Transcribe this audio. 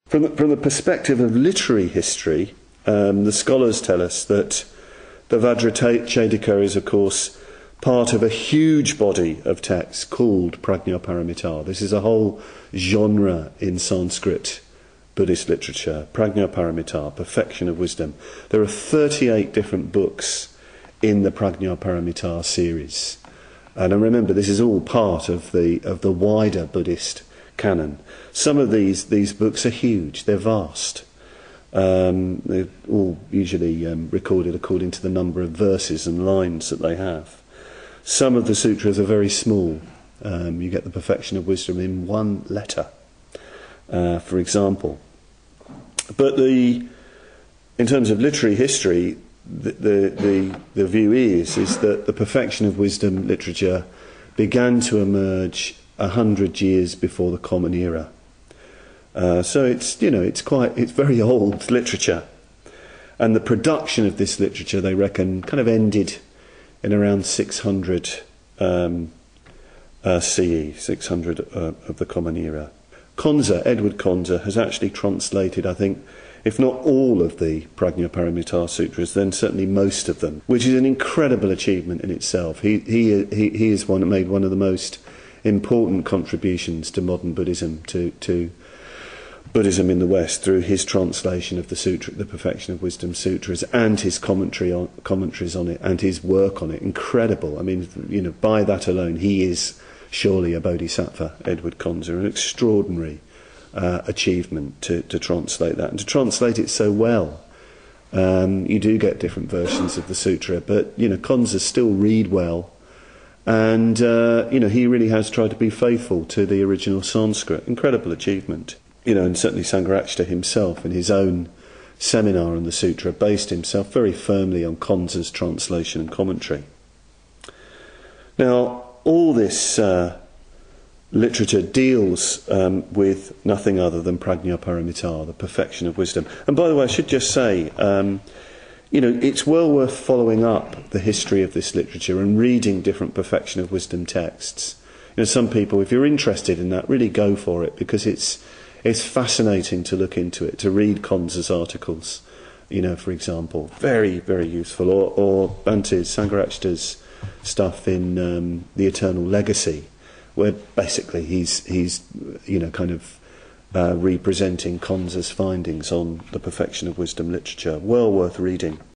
From the perspective of literary history, the scholars tell us that the Vajrachedika is, of course, part of a huge body of texts called Prajnaparamita. This is a whole genre in Sanskrit Buddhist literature. Prajnaparamita, perfection of wisdom. There are 38 different books in the Prajnaparamita series. And remember, this is all part of the wider Buddhist canon. Some of these books are huge, they're vast. They're all usually recorded according to the number of verses and lines that they have. Some of the sutras are very small. You get the perfection of wisdom in one letter, for example. But in terms of literary history, the view is that the perfection of wisdom literature began to emerge 100 years before the Common Era. So it's very old literature, and the production of this literature, they reckon, kind of ended in around 600 CE, 600 of the Common Era. Conze, Edward Conze, has actually translated, I think, if not all of the Prajnaparamita Sutras, then certainly most of them, which is an incredible achievement in itself. He is made one of the most important contributions to modern Buddhism, to Buddhism in the West, through his translation of the Sutra, the Perfection of Wisdom Sutras, and his commentaries on it, and his work on it. Incredible. I mean, by that alone, he is surely a bodhisattva, Edward Conze, an extraordinary achievement to translate that, and to translate it so well. You do get different versions of the sutra, but Conze still read well, and he really has tried to be faithful to the original Sanskrit. Incredible achievement. And certainly Sangharakshita himself, in his own seminar on the sutra, based himself very firmly on Conze's translation and commentary. Now, all this literature deals with nothing other than Prajnaparamita, the perfection of wisdom. And by the way, I should just say, it's well worth following up the history of this literature and reading different perfection of wisdom texts. Some people, if you're interested in that, really go for it, because it's fascinating to look into it, to read Conze's articles, for example. Very, very useful. Or Bhante's, Sangharakshita's stuff in The Eternal Legacy, where basically he's representing Conze's findings on the perfection of wisdom literature. Well worth reading.